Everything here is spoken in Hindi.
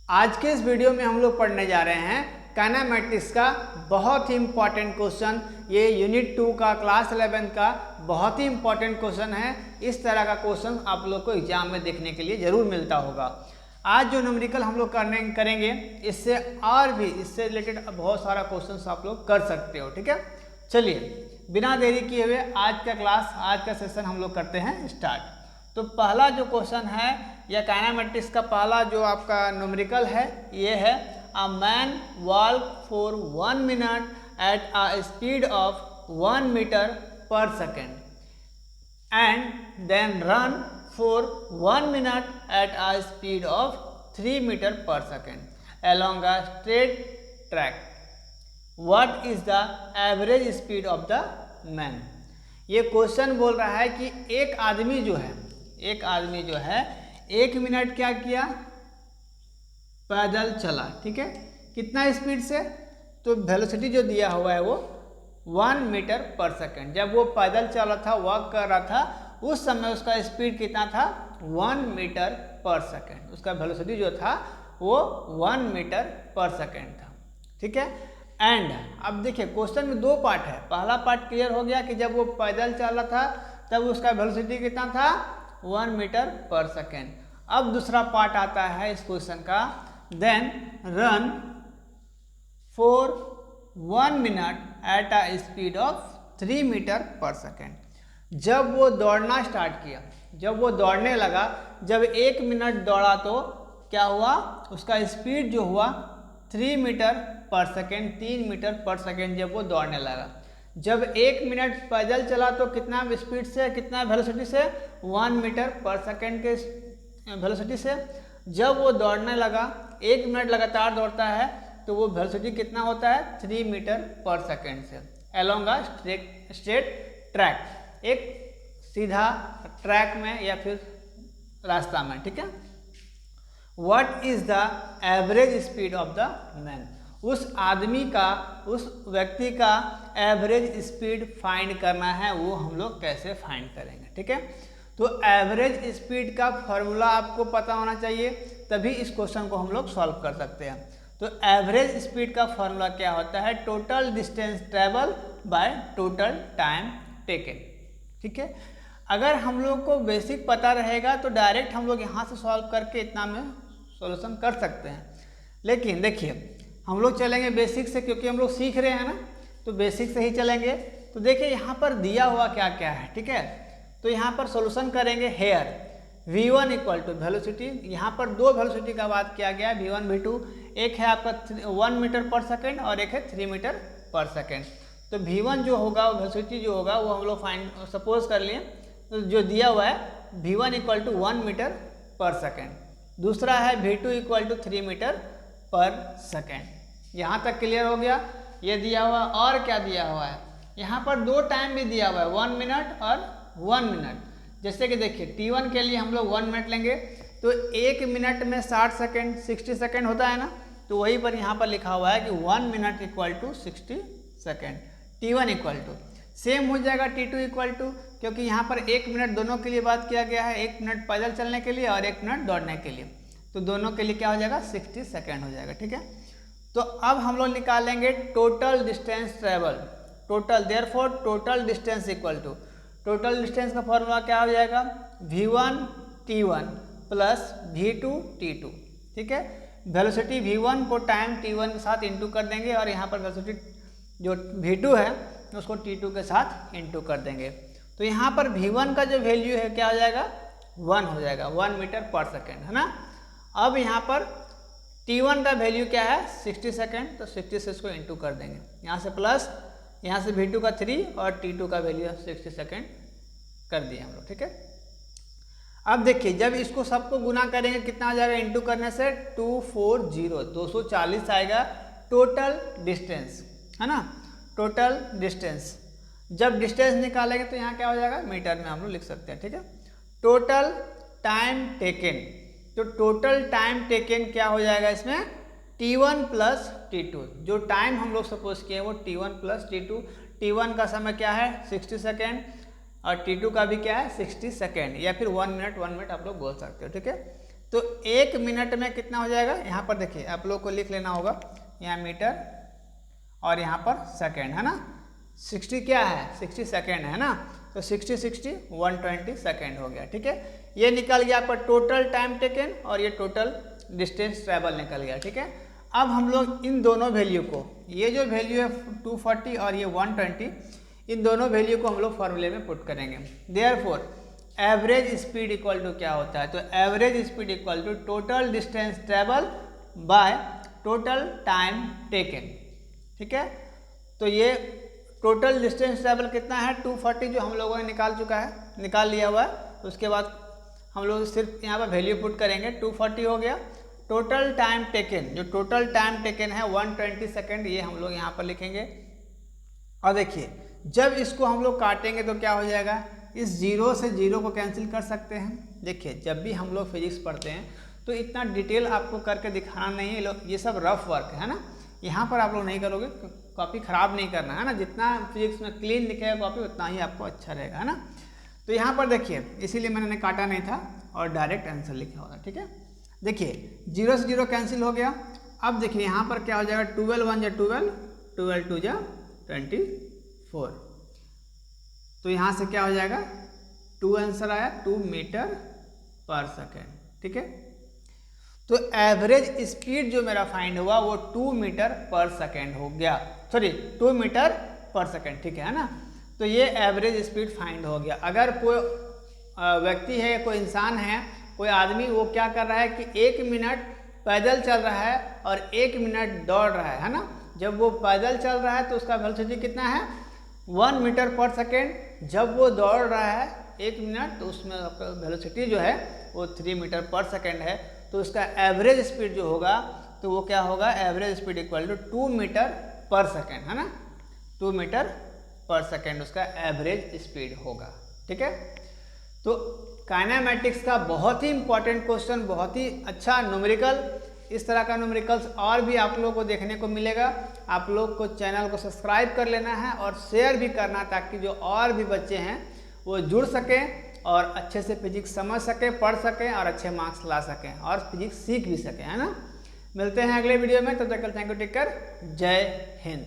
आज के इस वीडियो में हम लोग पढ़ने जा रहे हैं काइनेमैटिक्स का बहुत ही इंपॉर्टेंट क्वेश्चन। ये यूनिट 2 का क्लास 11 का बहुत ही इंपॉर्टेंट क्वेश्चन है। इस तरह का क्वेश्चन आप लोग को एग्जाम में देखने के लिए ज़रूर मिलता होगा। आज जो न्यूमेरिकल हम लोग करेंगे इससे और भी इससे रिलेटेड बहुत सारा क्वेश्चन आप लोग कर सकते हो। ठीक है, चलिए बिना देरी किए हुए आज का सेशन हम लोग करते हैं स्टार्ट। तो पहला जो क्वेश्चन है या काइनेमैटिक्स का पहला जो आपका न्यूमेरिकल है ये है a man walk for 1 minute at a speed of 1 metre पर second and then run for 1 minute at a speed of 3 metre पर second along a straight track. What is the average speed of the man? ये क्वेश्चन बोल रहा है कि एक आदमी जो है 1 मिनट क्या किया, पैदल चला। ठीक है, कितना स्पीड से? तो वेलोसिटी जो दिया हुआ है वो 1 मीटर पर सेकेंड। जब वो पैदल चल रहा था, वॉक कर रहा था, उस समय उसका स्पीड कितना था? 1 मीटर पर सेकेंड। उसका वेलोसिटी जो था वो 1 मीटर पर सेकेंड था। ठीक है, एंड अब देखिए क्वेश्चन में 2 पार्ट है। पहला पार्ट क्लियर हो गया कि जब वो पैदल चल रहा था तब उसका वेलोसिटी कितना था? 1 मीटर पर सेकेंड। अब दूसरा पार्ट आता है इस क्वेश्चन का, then run for 1 minute at a speed of 3 metre पर सेकेंड। जब वो दौड़ना स्टार्ट किया, जब वो दौड़ने लगा, जब 1 मिनट दौड़ा तो क्या हुआ? उसका स्पीड जो हुआ 3 मीटर पर सेकेंड, 3 मीटर पर सेकेंड जब वो दौड़ने लगा। जब 1 मिनट पैदल चला तो कितना स्पीड से, कितना वेलोसिटी से? 1 मीटर पर सेकेंड के वेलोसिटी से। जब वो दौड़ने लगा, 1 मिनट लगातार दौड़ता है तो वो वेलोसिटी कितना होता है? 3 मीटर पर सेकेंड से along a straight ट्रैक, एक सीधा ट्रैक में या फिर रास्ता में। ठीक है, What is the average speed of the man? उस आदमी का, उस व्यक्ति का एवरेज स्पीड फाइंड करना है। वो हम लोग कैसे फाइंड करेंगे? ठीक है, तो एवरेज स्पीड का फॉर्मूला आपको पता होना चाहिए, तभी इस क्वेश्चन को हम लोग सॉल्व कर सकते हैं। तो एवरेज स्पीड का फॉर्मूला क्या होता है? Total distance travel by total time taken. ठीक है, अगर हम लोग को बेसिक पता रहेगा तो डायरेक्ट हम लोग यहाँ से सॉल्व करके इतना में सॉल्यूशन कर सकते हैं। लेकिन देखिए हम लोग चलेंगे बेसिक से, क्योंकि हम लोग सीख रहे हैं ना, तो बेसिक से ही चलेंगे। तो देखिए यहाँ पर दिया हुआ क्या क्या है। ठीक है, तो यहाँ पर सॉल्यूशन करेंगे। Hair v1 equal to velocity, यहाँ पर 2 वेलोसिटी का बात किया गया है, v1 v2। एक है आपका 1 मीटर पर सेकेंड और एक है 3 मीटर पर सेकेंड। तो v1 जो होगा, वेलोसिटी जो होगा वो हम लोग फाइंड सपोज कर लिए, तो जो दिया हुआ है v1 इक्वल टू 1 मीटर पर सेकेंड। दूसरा है v2 इक्वल टू 3 मीटर पर सेकेंड। यहाँ तक क्लियर हो गया? ये दिया हुआ। और क्या दिया हुआ है? यहाँ पर 2 टाइम भी दिया हुआ है, 1 मिनट और 1 मिनट। जैसे कि देखिए t1 के लिए हम लोग 1 मिनट लेंगे तो 1 मिनट में 60 सेकेंड, 60 सेकेंड होता है ना, तो वहीं पर यहाँ पर लिखा हुआ है कि 1 minute equal to 60 second. t1 equal to same हो जाएगा t2 इक्वल टू, क्योंकि यहाँ पर 1 मिनट दोनों के लिए बात किया गया है, 1 मिनट पैदल चलने के लिए और 1 मिनट दौड़ने के लिए, तो दोनों के लिए क्या हो जाएगा? 60 सेकेंड हो जाएगा। ठीक है, तो अब हम लोग निकालेंगे total distance travel. Total, therefore total distance equal to, total distance का फॉर्मूला क्या हो जाएगा? v1 t1 plus v2 t2। ठीक है, वेलोसिटी v1 को टाइम t1 के साथ इंटू कर देंगे और यहाँ पर वेलोसिटी जो v2 है उसको t2 के साथ इंटू कर देंगे। तो यहाँ पर v1 का जो वैल्यू है क्या हो जाएगा? 1 हो जाएगा, 1 मीटर पर सेकेंड, है ना। अब यहाँ पर t1 का वैल्यू क्या है? 60 सेकेंड, तो 60 से इसको इंटू कर देंगे, यहाँ से प्लस, यहाँ से v2 का 3 और t2 का वैल्यू 60 सेकेंड कर दिए हम लोग। ठीक है, अब देखिए जब इसको सबको गुना करेंगे कितना आ जाएगा? इंटू करने से 240 आएगा टोटल डिस्टेंस, है ना। टोटल डिस्टेंस, जब डिस्टेंस निकालेंगे तो यहाँ क्या हो जाएगा? मीटर में हम लोग लिख सकते हैं। ठीक है, टोटल टाइम टेकन, तो टोटल टाइम टेकन क्या हो जाएगा इसमें? t1 plus t2। जो टाइम हम लोग सपोज किए वो t1 प्लस t2। t1 का समय क्या है? 60 सेकेंड और t2 का भी क्या है? 60 सेकेंड, या फिर 1 मिनट आप लोग बोल सकते हो। ठीक है, तो 1 मिनट में कितना हो जाएगा, यहाँ पर देखिए आप लोग को लिख लेना होगा, यहाँ मीटर और यहाँ पर सेकेंड है ना, 60 क्या है, 60 सेकेंड है ना, तो 60 60 120 सेकेंड हो गया। ठीक है, ये निकल गया आपका टोटल टाइम टेकन और ये टोटल डिस्टेंस ट्रैवल निकल गया। ठीक है, अब हम लोग इन दोनों वैल्यू को, ये जो वैल्यू है 240 और ये 120, इन दोनों वैल्यू को हम लोग फॉर्मूले में पुट करेंगे। Therefore average speed equal to क्या होता है, तो average speed equal to total distance travel by total time taken. ठीक है, तो ये टोटल डिस्टेंस ट्रैवल कितना है 240 जो हम लोगों ने निकाल लिया हुआ है। उसके बाद हम लोग सिर्फ यहाँ पर वैल्यू पुट करेंगे, 240 हो गया। टोटल टाइम टेकन, जो टोटल टाइम टेकन है 120 सेकेंड, ये हम लोग यहाँ पर लिखेंगे। और देखिए जब इसको हम लोग काटेंगे तो क्या हो जाएगा, इस 0 से 0 को कैंसिल कर सकते हैं। देखिए जब भी हम लोग फिजिक्स पढ़ते हैं तो इतना डिटेल आपको करके दिखाना नहीं है, ये सब रफ वर्क है ना, यहाँ पर आप लोग नहीं करोगे, कॉपी ख़राब नहीं करना है ना, जितना फिजिक्स में क्लीन दिखेगा कॉपी उतना ही आपको अच्छा रहेगा है ना। तो यहाँ पर देखिए इसीलिए मैंने काटा नहीं था और डायरेक्ट आंसर लिखा होगा। ठीक है, देखिए 0 से 0 कैंसिल हो गया। अब देखिए यहाँ पर क्या हो जाएगा, 12 1 जा 12, 12 2 जा 24, तो यहाँ से क्या हो जाएगा 2 आंसर आया, 2 मीटर पर सेकेंड। ठीक है, तो एवरेज स्पीड जो मेरा फाइंड हुआ वो 2 मीटर पर सेकेंड हो गया, सॉरी 2 मीटर पर सेकेंड। ठीक है ना, तो ये एवरेज स्पीड फाइंड हो गया। अगर कोई व्यक्ति है, कोई इंसान है, कोई आदमी, वो क्या कर रहा है कि 1 मिनट पैदल चल रहा है और 1 मिनट दौड़ रहा है ना, जब वो पैदल चल रहा है तो उसका वेलोसिटी कितना है 1 मीटर पर सेकेंड। जब वो दौड़ रहा है 1 मिनट तो उसमें वेलोसिटी जो है वो 3 मीटर पर सेकेंड है। तो उसका एवरेज स्पीड जो होगा तो वो क्या होगा, average speed equal to 2 metre पर सेकेंड है ना, 2 मीटर पर सेकेंड उसका एवरेज स्पीड होगा। ठीक है, तो काइनेमैटिक्स का बहुत ही इंपॉर्टेंट क्वेश्चन, बहुत ही अच्छा न्यूमेरिकल, इस तरह का न्यूमेरिकल्स और भी आप लोगों को देखने को मिलेगा। आप लोग को चैनल को सब्सक्राइब कर लेना है और शेयर भी करना, ताकि जो और भी बच्चे हैं वो जुड़ सकें और अच्छे से फिजिक्स समझ सकें, पढ़ सकें और अच्छे मार्क्स ला सकें और फिजिक्स सीख भी सकें, है ना। मिलते हैं अगले वीडियो में, तब तक थैंक यू, टेक केयर, जय हिंद।